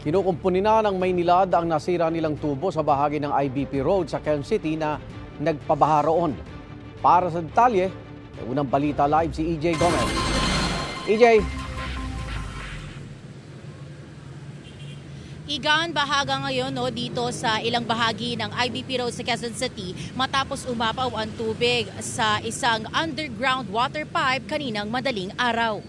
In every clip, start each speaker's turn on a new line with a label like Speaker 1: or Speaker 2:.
Speaker 1: Kinukumpuni na ng Maynilad ang nasira nilang tubo sa bahagi ng IBP Road sa Quezon City na nagpabaha roon. Para sa detalye, may unang balita live si EJ Gomez. EJ.
Speaker 2: Igan, bahaga ngayon dito sa ilang bahagi ng IBP Road sa Quezon City matapos umapaw ang tubig sa isang underground water pipe kaninang madaling araw.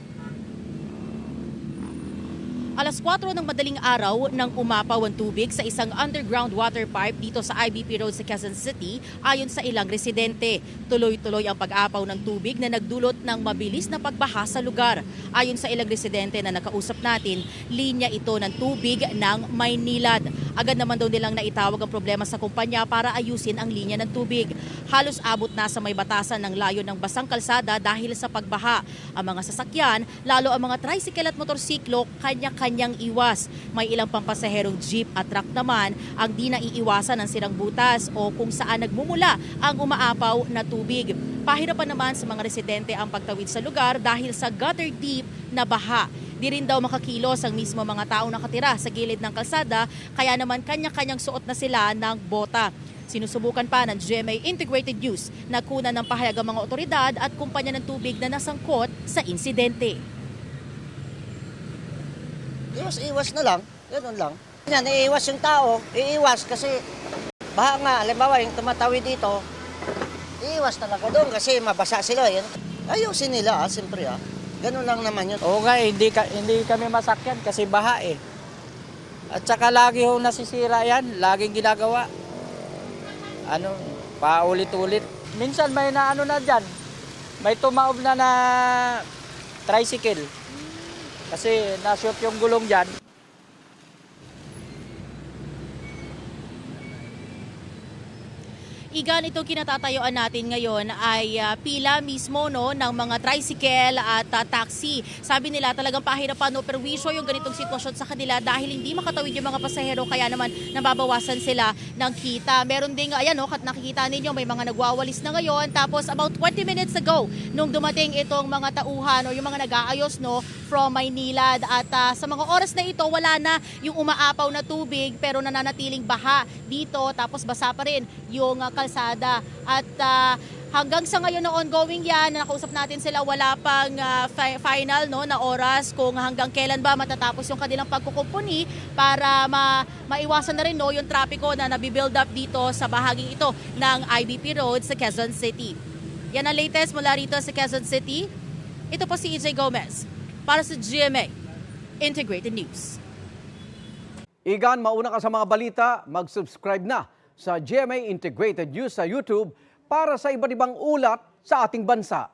Speaker 2: Alas 4 ng madaling araw nang umapaw ang tubig sa isang underground water pipe dito sa IBP Road sa Quezon City ayon sa ilang residente. Tuloy-tuloy ang pag-apaw ng tubig na nagdulot ng mabilis na pagbaha sa lugar. Ayon sa ilang residente na nakausap natin, linya ito ng tubig ng Maynilad. Agad naman daw nilang naitawag ang problema sa kumpanya para ayusin ang linya ng tubig. Halos abot na sa may batasan ng layo ng basang kalsada dahil sa pagbaha. Ang mga sasakyan, lalo ang mga tricycle at motorsiklo, kanya-kanyang iwas. May ilang pampasaherong jeep at truck naman ang di naiiwasan ng sirang butas o kung saan nagmumula ang umaapaw na tubig. Pahirapan naman sa mga residente ang pagtawid sa lugar dahil sa gutter deep na baha. Di rin daw makakilos ang mismo mga taong nakatira sa gilid ng kalsada, kaya naman kanya-kanyang suot na sila ng bota. Sinusubukan pa ng GMA Integrated News na kunan ng pahayag ang mga otoridad at kumpanya ng tubig na nasangkot sa insidente.
Speaker 3: Iwas na lang, gano'n lang. Yan, iiwas yung tao, iiwas kasi baha nga, halimbawa yung tumatawid dito, iiwas talaga doon kasi mabasa sila. Yan. Ayusin nila, siyempre. Gano'n lang naman yun.
Speaker 4: Oo nga, hindi kami masakyan kasi baha eh. At saka lagi ho nasisira yan, laging ginagawa. Paulit-ulit. Minsan may na na dyan, may tumaob na tricycle. Kasi na-shoot yung gulong dyan.
Speaker 2: Igan, itong kinatatayuan natin ngayon ay pila mismo ng mga tricycle at taxi. Sabi nila talagang pahirapan perwisyo yung ganitong sitwasyon sa kanila dahil hindi makatawid yung mga pasahero kaya naman nababawasan sila ng kita. Meron ding, ayan nakikita ninyo may mga nagwawalis na ngayon. Tapos about 20 minutes ago nung dumating itong mga tauhan o yung mga nag-aayos from Maynilad at sa mga oras na ito wala na yung umaapaw na tubig pero nananatiling baha dito tapos basa pa rin yung kalsada at hanggang sa ngayon na ongoing yan, nakausap natin sila, wala pang final na oras kung hanggang kailan ba matatapos yung kanilang pagkukumpuni para maiwasan na rin yung trapiko na nabibuild up dito sa bahaging ito ng IBP Road sa Quezon City. Yan ang latest mula rito sa Quezon City. Ito po si EJ Gomez para sa GMA Integrated News.
Speaker 1: Igan, mauna ka sa mga balita, mag-subscribe na sa GMA Integrated News sa YouTube para sa iba't ibang ulat sa ating bansa.